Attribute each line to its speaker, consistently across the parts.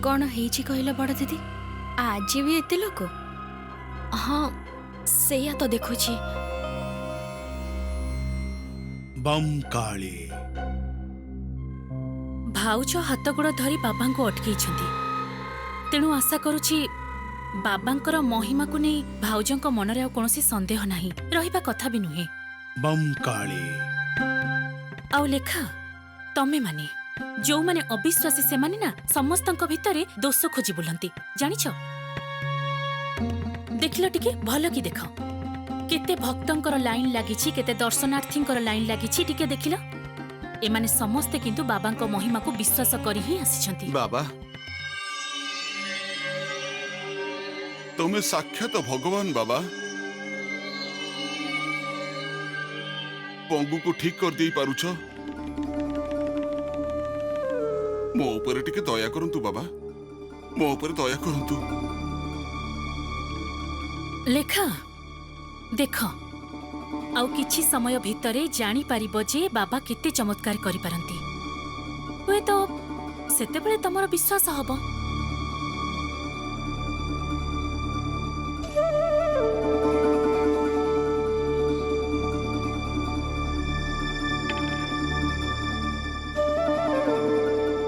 Speaker 1: कौन हेची कहला बड़ दीदी आज भी एते लोक?
Speaker 2: हाँ सेया तो देखुची।
Speaker 3: बम काली
Speaker 2: भाउज हाथ गोड़ धरी बाबा को अटकई तेणु आशा करुछि बाबांकर महिमा को नहीं भाउजों मनरे आ कौन संदेह नहीं रहिबा कथा भी नुहे।
Speaker 3: बम काली
Speaker 2: आउ लेखा तमे माने जो माने अविश्वासी से माने ना समस्तंक भितरे दोष खोजी बुलंती जानिछ। देखिलो टिके भल कि देख केते भक्तंकर लाइन लागिछि केते दर्शनार्थींकर लाइन लागिछि टिके देखिलो एमाने समस्ते किंतु बाबांक महिमा को विश्वास करी ही आसिछंती।
Speaker 4: बाबा तुमे साक्षात भगवान बाबा पंगु को ठीक कर दे पारुछ मो ऊपर टिके दया करंतु बाबा मो ऊपर दया करंतु।
Speaker 2: लेखा देख आउ किछि समय भितरे जानी पारिबो जे बाबा केते चमत्कार करि पारंती होय तो सेते बेले तमरो विश्वास हबो।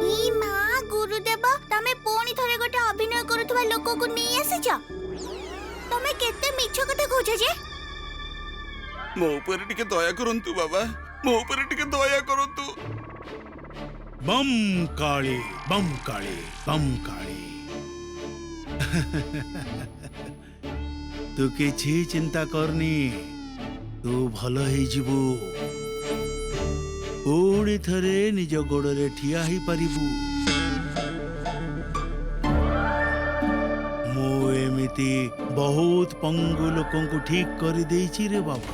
Speaker 5: ई मां गुरुदेव तमे पुणी थरे गोटे अभिनय करूथबा लोक को नै आसीछ तमे केते मिछ कथा कहूछ जे
Speaker 4: मो ऊपर टिके दया करंतु बाबा मो ऊपर टिके दया करंतु।
Speaker 3: बम काली बम काली बम काली तू किछि चिंता करनी तू भल ही जीवु पुणी थरे निज गोड़े ठिया ही पारिबु। मु एमिति बहुत पंगु लोकों को ठीक कर देइछि रे बाबा।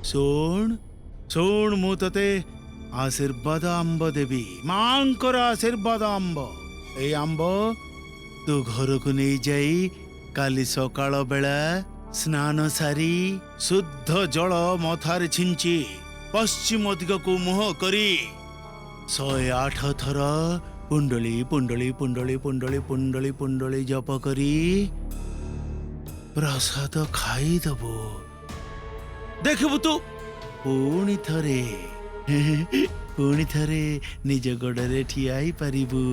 Speaker 3: सुन सुन मु तते आशीर्वाद आंब देवी मांकर आशीर्वाद आंब ए आंब तू घर को नहीं जाई काली सकाळ बेला स्नान सारी शुद्ध जल मथार छिंची पश्चिम दिग को मुह करी 108 थर पुंडली पुंडली पुंडली पुंडली पुंडली पुंडली जप करी प्रसाद खाई दबो देखबु तू पुणी थरे निज गोड़े ठिया ही पारिबु।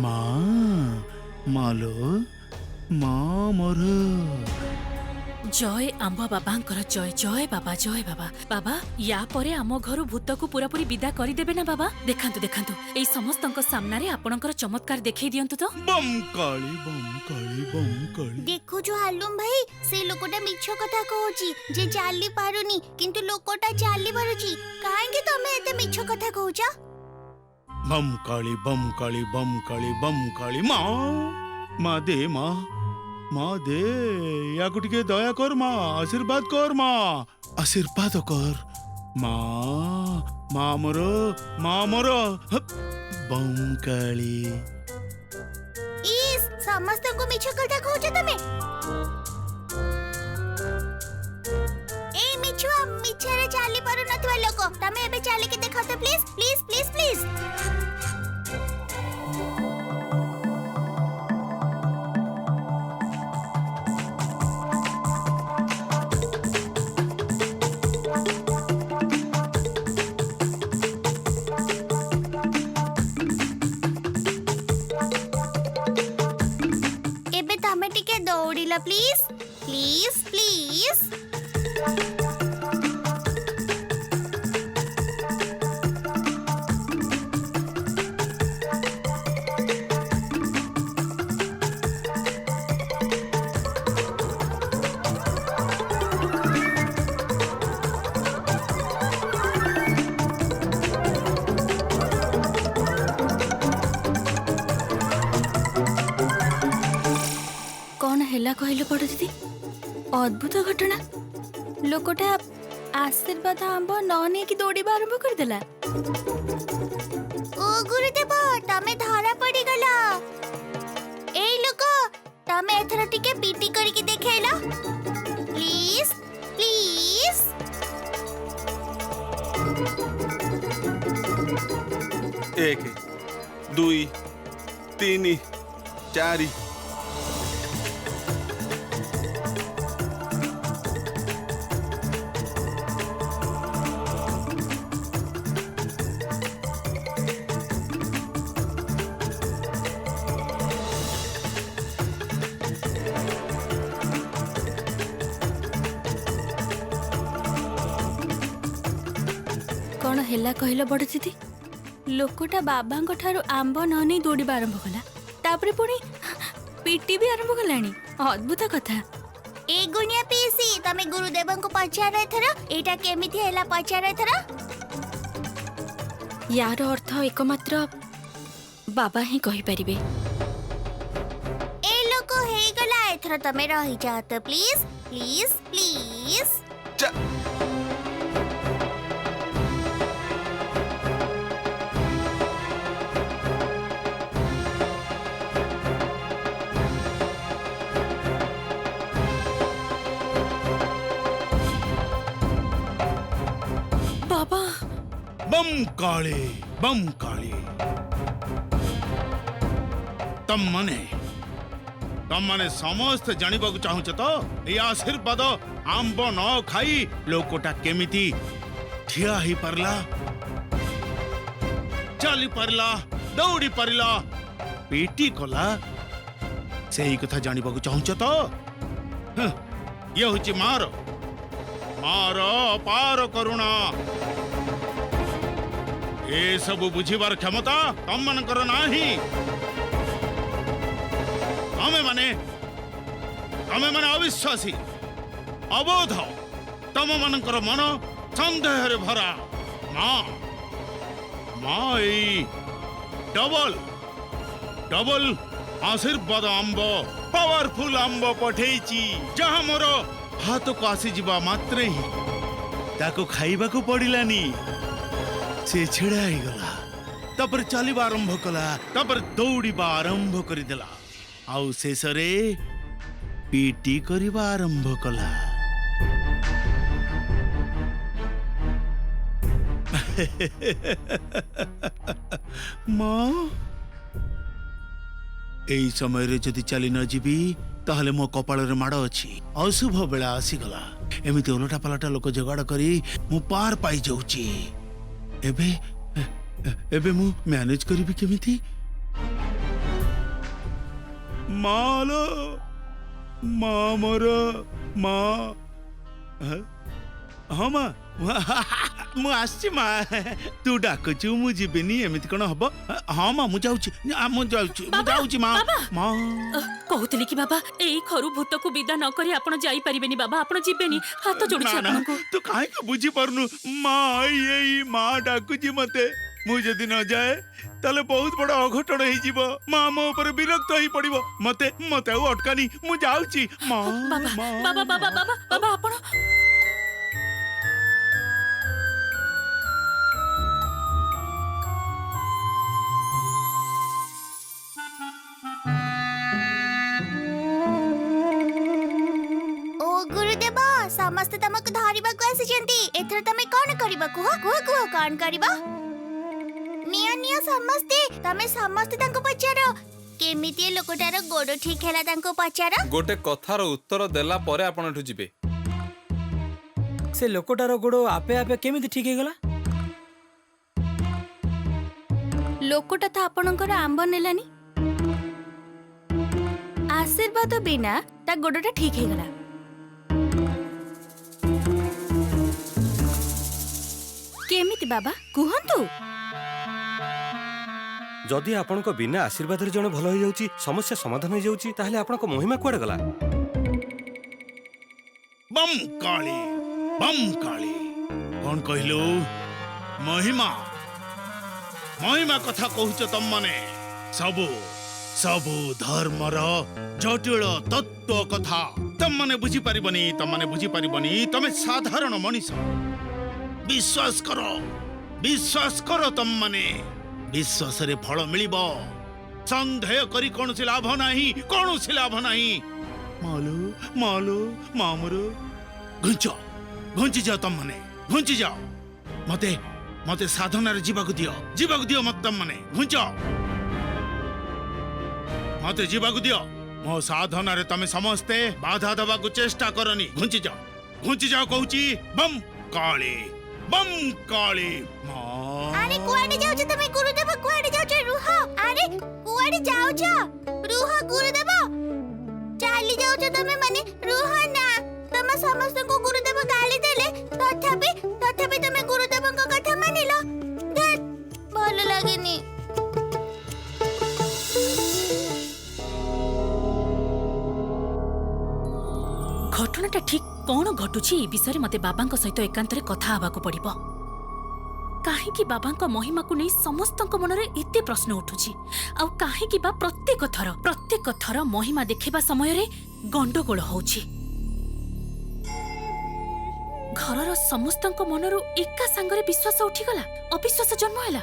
Speaker 3: माँ मालो माँ मोर
Speaker 2: जय आंब बाबांकर जय जय बाबा बाबा या परे आम घर भूत को पूरा पूरी विदा करी देबे ना बाबा। देखांतु देखांतु एई समस्तंक सामना रे आपणकर चमत्कार देखै दियंतु तो।
Speaker 3: बम काली बम काली बम काली
Speaker 5: देखो जो हालुम भाई से लोकटा मिछ कथा कहूची जे चाली पारुनी किंतु लोकटा चाली पारुची काहे कि तमे एते मिछ कथा कहूछ।
Speaker 3: बम काली बम काली बम काली बम काली माँ दे माँ दे या टिके दया कर माँ आशीर्वाद कर माँ मोर बम काली।
Speaker 5: इस समस्त को मिछ कथा कहूछ तमे ए मिछुआ मिछरे चाली पारु नथवा लोक तमे एबे चाली के देखा तो प्लीज प्लीज प्लीज प्लीज। एबे तमे टिके दौड़िला प्लीज प्लीज प्लीज।
Speaker 1: कौन हेला कहले बड़ दीदी अद्भुत घटना लोकटा आशीर्वाद आंब न नहीं कि दौड़िबा आरंभ कर देला।
Speaker 5: ओ गुरुदेव तमे धरा पड़ी गला ए लोक तमे एथरा टिके पीटी करके देखेला प्लीज प्लीज।
Speaker 4: 1 2 3 4
Speaker 1: कौन हैला कहल बड़ दीदी लोकटा बाबा ठारू आंब न नहीं दौड़ा आरंभ कला तापरे पुणी पीटी भी आरंभ कलानी अद्भुत कथा।
Speaker 5: ए गुनिया पीसी तमे गुरुदेव को पचार एथर एटा केमिति हैला पचार एथर।
Speaker 1: यार अर्थ एकमात्र बाबा ही कहि परिबे।
Speaker 5: ए लोक हे गला एथर तमे रहि जा तो प्लीज प्लीज प्लीज।
Speaker 2: बाबा
Speaker 3: बम काली तम मने समस्त जानिबा को चाहूछ तो ये आशीर्वाद आंब न खाई लोकटा केमिति ठिया ही परला चली परला दौड़ी परला पीटी कला से ही कथा जानिबा को चाहूछ तो ये होची मार अपार करुणा ए सब बुझिबार क्षमता तम मनकर नाही। तमे माने अविश्वासी अबोध तम मनकर मन संदेह रे भरा माँ डबल आशीर्वाद आंब पावरफुल आंब पठेची जहाँ मोर हाथ को आसी जीवा मात्रे ही ताको खाइबा को पड़िलानी से छिड़ा ही गला तपर चलिबा आरंभ कला तपर दौड़ीबा आरंभ करिदेला आउ शेषरे पीटी करिबा आरंभ कला। माँ एई समय रे जदि चली न जीवी ताहले मो कपाल रे माड़ अछि अशुभ बेला आसीगला एमिति ओलटा पलटा लोक जोगाड़ करी मु पार पाई जाउची एबे मु मैनेज करिबि केमिति। मालो माँ मोर माँ हाँ माँ मु आसी माँ तू डाकुचु मु जीविनी एमिति कोन हबो। हाँ माँ मु जाउची माँ माँ
Speaker 2: कहूतली कि बाबा एई खरु भूत को विदा न करी आपण जाई परिबेनी बाबा आपण जीबेनी हाथ जोडुछि
Speaker 3: ना,
Speaker 2: आपनको।
Speaker 3: तू काहे के बुझी परनु माँ ये माँ डाकुची मते मु जदि न जाए ताले बहुत बड़ा अघटन हे जीवो माँ मो ऊपर विरक्त होई पड़िबो मते अटकानी मु जाउची माँ
Speaker 2: बाबा बाबा बाबा बाबा बाबा आपण
Speaker 5: समस्त तमक धरिबा को आसीचंती एथर तमे कोन करबा कुह कोन करबा निया समस्ते तमे समस्त तांको पचारो केमिति लोकटार गोड़ ठीक हैला तांको पचारो
Speaker 6: गोटे कथार उत्तर देला परे आपण ठु जिबे।
Speaker 7: से लोकटार गोड़ आपे आपे केमिति ठीक हेगला
Speaker 1: लोकटा तो आपणकर आंब नेलानी आशीर्वाद बिना ता गोड़टा ठीक हे गला। केमिति बाबा कुहंतु
Speaker 8: जदि आपनको बिना आशीर्वाद रे जने भलो हो जाउची समस्या समाधान हो जाउची ताहले आपनको महिमा कुआडे गला।
Speaker 3: बम काली कौन कहलो महिमा कथा कहूच तम माने सबु धर्मर जटिल तत्व कथा तम माने बुझी पारिबनी तमे साधारण मनीष विश्वास करो तम माने विश्वास रे फल मिलिबो संदेह करी कौन सी लाभ नाही मालो मामरो घुंची जाओ तम माने घुंची जाओ मते साधनारे जीवाकु दियो मत माने घुंच मते जीवाकु दियो मो साधनारे तमे समस्ते बाधा दबाकु चेष्टा करनी घुंची जाओ कहूची बम काली मां
Speaker 5: अरे कुआडे जाउछ तमे गुरुदेव कुआडे जाउछ रुह अरे कुआडे जाउछ रुह गुरुदेव चाली जाउछ तमे माने रुह ना तमे समस्त को गुरुदेव गाली देले तथापि तमे गुरुदेव को कथा मानिलो भल लागेनी
Speaker 2: घटनाटा ठीक कौन घटुची ए विषय मते बाबांक सहित एकांतरे कथा हबाकू पड़िबो काहेकि बाबांक महिमा को नहीं समस्तक मनरे एते प्रश्न उठुची आ काहेकि बा प्रत्येक थर महिमा देखिबा समय रे गंडगोल होउची घरर समस्तक मनरु एका संगरे विश्वास उठिगला अविश्वास जन्म हैला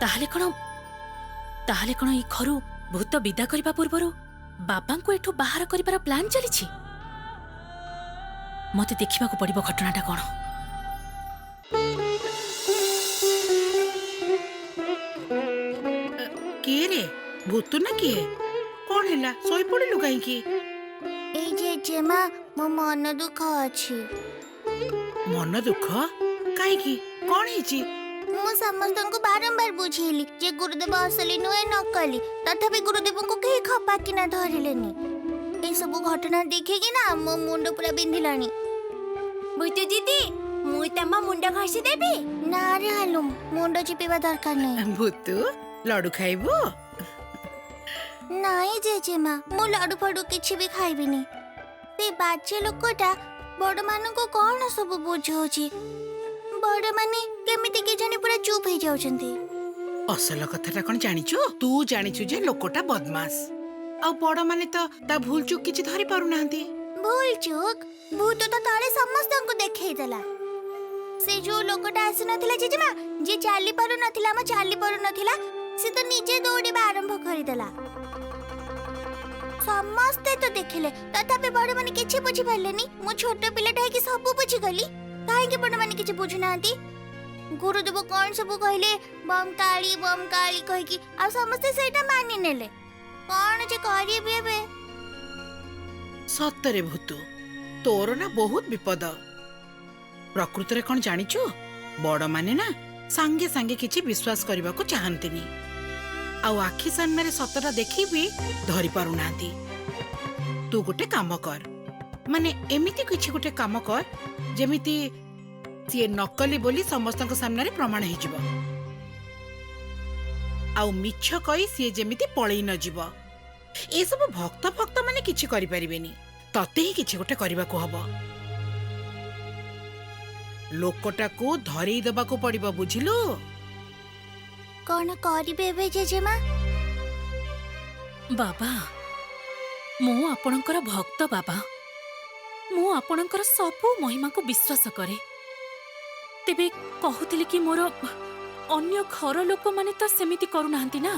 Speaker 2: ताहले कोन ई घरु भूत विदा करिबा पूर्वरु बाबांको एठू बाहर करिबार प्लान चलिछि मते देखिबाकू पड़िबो घटनाटा कोन
Speaker 9: किए रे भूत ना किए कौन हैला सोई पड़िलु काहे की
Speaker 5: ए जेजेमा मो मन दुख अछि
Speaker 9: मन दुख काहे की कौन हिची
Speaker 5: मु समस्त को बारंबार बुझेली जे गुरुदेव असली नुए नकली तथापि गुरुदेव को कहीं खपा कि ना धरिलेनी ए सब घटना देखे कि ना मो मुंड पूरा बिंधिलानी बुझते दीदी मु तमा मुंड घसी देबी ना रे हालू मुंड चिपिबा दरकार नै
Speaker 9: भूत लड्डू खाइबो
Speaker 5: नाई जेजेमा मु लाडू फाडू किछि भी खाइबिनी ते बाचे लोकटा बड़ मानु को कोन सब बुझौची बड़ माने केमिति के जानी पूरा चुप हो जाउछंती
Speaker 9: असल कथाटा कोन जानिछु तू जानिछु जे लोकटा बदमाश आ बड़ माने तो ता भूल चूक किछि धरि पारु नाहंती
Speaker 5: भूल चूक भूत तो तळे समस्त को देखै देला से जो लोकटा आसी नथिला जेजेमा जे चाली पारु नथिला म चाली पारु नथिला से तो निजे दौड़िबा आरंभ करि देला समस्ते तो देखिले तथापि बड़ माने किछि बुझि पारलेनी मु छोट पिलाटा है कि सब बुझि गली काहे कि बड़ माने किछि बुझु नांती गुरुदेव कोन सब कहले बम काली कहि कि आ समस्ते सेटा मानि नेले कोन जे करिए बेबे
Speaker 9: सत्तरे भूत तोर ना बहुत विपद प्रकृति रे कोन जानिछु बड़ माने ना संगे संगे किछि विश्वास करबा को चाहंतिनी आ आखि सामने सतटा देखि भी धरि पारु नांती तू गोटे काम कर माने एमिति किछि गोटे काम कर जेमिति सी नकली बोली समस्त सामने प्रमाण हो मिछ कही सी जेमिति पलई न जीव ए सब भक्त माने किछि करि परिबेनी तते ही किछि गोटे करबा को हबो लोकटा को धरेई दबा को पड़िबो बुझिलु
Speaker 5: कोन करिबे बे जेजेमा
Speaker 2: बाबा मु आपणकर भक्त बाबा मु आपणकर सबु महिमा को विश्वास करे तेबे कहूतिले कि मोर अन्य घर लोक माने तो सेमिति करू नाहंती ना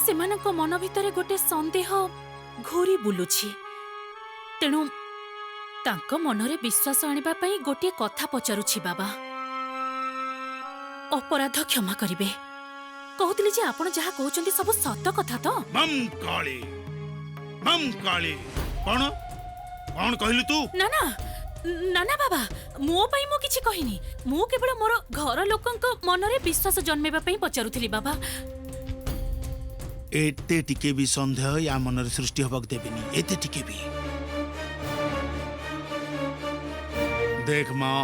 Speaker 2: सेमानक मन भितरे गोटे संदेह घोरी बुलुछि तेणु तांक मनरे विश्वास आनिबा पई गोटे कथा पचारुछि बाबा अपराध क्षमा करिवे कहूतिले जे आपण जहा कहउचंती सब सत कथा तो
Speaker 3: बम काली कोन कहलु तू
Speaker 2: ना ना ना ना बाबा मो पई मो किछि कहिनी मु केवल मोर घर लोकंक मनरे विश्वास जन्मेबा पई पचारुथिली बाबा
Speaker 3: एते टिके भी संदेह या मनरे सृष्टि होबक देबेनी एते टिके भी देख मां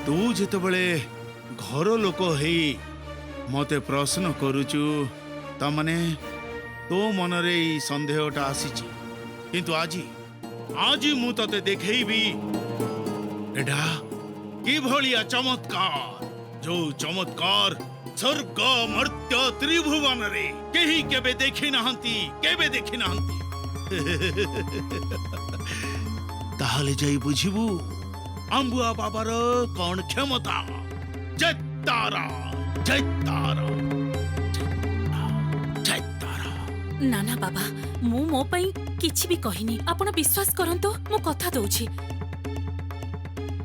Speaker 3: तू जेतबेले घर लोक हेई मते प्रश्न करूचु त माने तो मनरे ई संदेहटा आसीची किंतु आज मु तते देखैबी एडा की भलिया चमत्कार जो चमत्कार स्वर्ग मर्त्य त्रिभुवन रे केही केबे देखि नाहंती ताहले जाई बुझिबू अंबुआ बाबार कोन क्षमता जयतारा
Speaker 2: ना ना बाबा मु मो पई किछि भी कहिनी आपण विश्वास करंतो मु कथा दउछि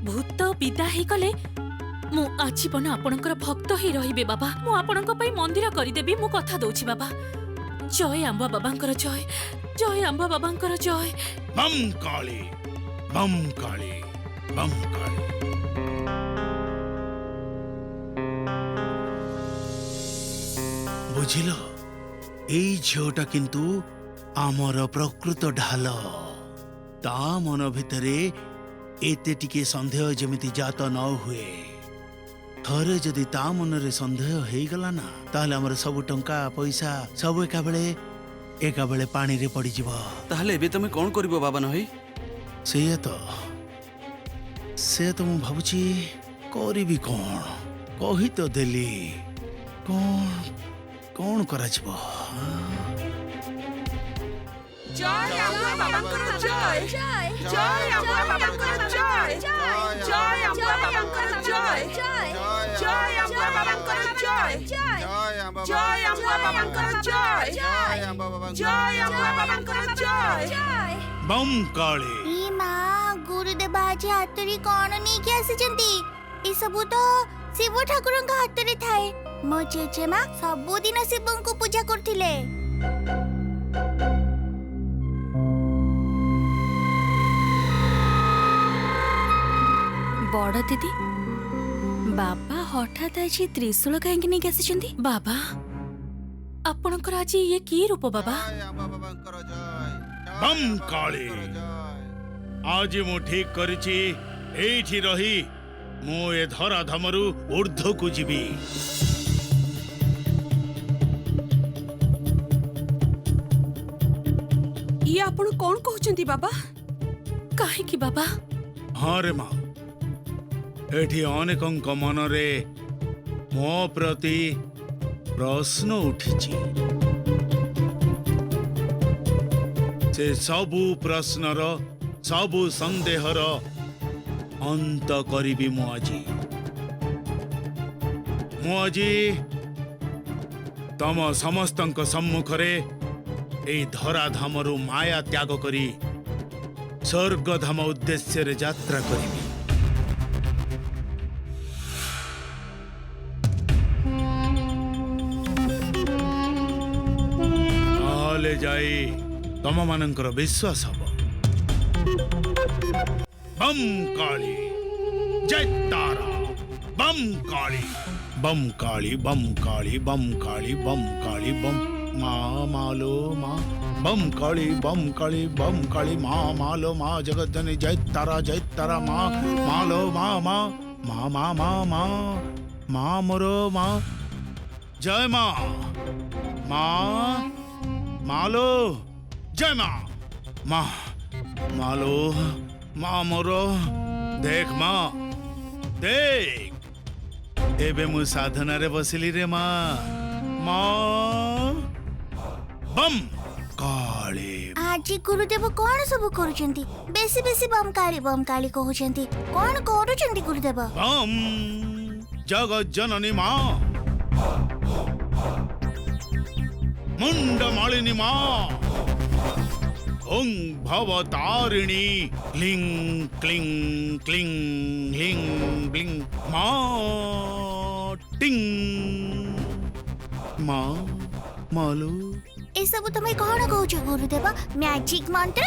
Speaker 2: भूत विदा हे गले ମୁଁ ଆଜୀବନ ଆପଣଙ୍କର ଭକ୍ତ ହିଁ ରହିବି ବାବା। ମୁଁ ଆପଣଙ୍କ ପାଇଁ ମନ୍ଦିର କରିଦେବି, ମୁଁ କଥା ଦଉଛି ବାବା। ଜୟ ଆମ୍ବା ବାବାଙ୍କର ଜୟ, ଜୟ ଆମ୍ବା ବାବାଙ୍କର ଜୟ।
Speaker 3: ବମ୍ କାଳି, ବମ୍ କାଳି, ବମ୍ କାଳି। ବୁଝିଲ, ଏଇ ଝିଅଟା କିନ୍ତୁ ଆମର ପ୍ରକୃତ ଢାଲ। ତା ମନ ଭିତରେ ଏତେ ଟିକେ ସନ୍ଦେହ ଯେମିତି ଜାତ ନ ହୁଏ। ଥରେ ଯଦି ତା ମନରେ ସନ୍ଦେହ ହେଇଗଲା ନା, ତାହେଲେ ଆମର ସବୁ ଟଙ୍କା ପଇସା ସବୁ ଏକାବେଳେ ପାଣିରେ ପଡିଯିବ।
Speaker 4: ତାହେଲେ ଏବେ ତମେ କଣ କରିବ ବାବା ନହଇ?
Speaker 3: ସେଇଆ ତ ମୁଁ ଭାବୁଛି କରିବି କଣ। କହି ତ ଦେଲି, କଣ କରାଯିବ? ବମ୍ କାଳି।
Speaker 5: ଇ ମା, ଗୁରୁଦେବ ଆଜି ହାତରେ କଣ ନେଇକି ଆସିଛନ୍ତି? ଏସବୁ ତ ଶିବ ଠାକୁରଙ୍କ ହାତରେ ଥାଏ। ମୋ ଜେଜେମା ସବୁଦିନ ଶିବଙ୍କୁ ପୂଜା କରୁଥିଲେ।
Speaker 1: ବଡ଼ ଦିଦି, ବାବା ହଠାତ୍ ଆଜି ତ୍ରିଶୂଳ କାହିଁକି ନେଇକି ଆସିଛନ୍ତି?
Speaker 2: ବାବା, ଆପଣଙ୍କର ଆଜି ଇଏ କି ରୂପ ବାବା?
Speaker 3: ବମ୍ କାଳି। ଆଜି ମୁଁ ଠିକ କରିଛି, ଏଇଠି ରହି ମୁଁ ଏ ଧରାଧାମରୁ ଊର୍ଦ୍ଧ୍ୱକୁ ଯିବି।
Speaker 10: ଇଏ ଆପଣ କଣ କହୁଛନ୍ତି ବାବା?
Speaker 2: କାହିଁକି ବାବା?
Speaker 3: ହଁ ରେ ମା, ଏଠି ଅନେକଙ୍କ ମନରେ ମୋ ପ୍ରତି ପ୍ରଶ୍ନ ଉଠିଛି। ସେ ସବୁ ପ୍ରଶ୍ନର, ସବୁ ସନ୍ଦେହର ଅନ୍ତ କରିବି ମୁଁ ଆଜି। ତମ ସମସ୍ତଙ୍କ ସମ୍ମୁଖରେ এই ଧରାଧାମରୁ ମାୟା ତ୍ୟାଗ କରି ସ୍ୱର୍ଗଧାମ ଉଦ୍ଦେଶ୍ୟରେ ଯାତ୍ରା କରିବି। ତାହେଲେ ଯାଇ ତମମାନଙ୍କର ବିଶ୍ୱାସ ହବ। ବମ୍ କାଳି, ଜୟ ତାରା। ବମ୍ କାଳି, ବମ୍ କାଳି, ବମ୍ କାଳି, ବମ୍ କାଳି, ବମ୍ କାଳି, ବମ୍ মা মালো মা বম কালী বম কালী বম কালী মা মালো মা জগজ্জনী জয় তারা মা মালো মা মা মা মা মা মা মা মোরো মা জয় মা মা মালো জয় মা মা মালো মা মোরো দেখ মা দেখ এবে মু সাধনারে বসিলি রে মা মা बम काली।
Speaker 5: आज गुरुदेव कौन सब करूचंती? बेसी बेसी बम काली कहउचंती। कौन करूचंती गुरुदेव?
Speaker 3: बम जगत जननी मां, मुंड मालिनी मां, ओं भवतारिणी, लिंग क्लिंग क्लिंग लिंग ब्लिंग मां टिंग मां मालू।
Speaker 5: ए सब तुम्हें कौन कहउछ गुरुदेव? मैजिक मंत्र?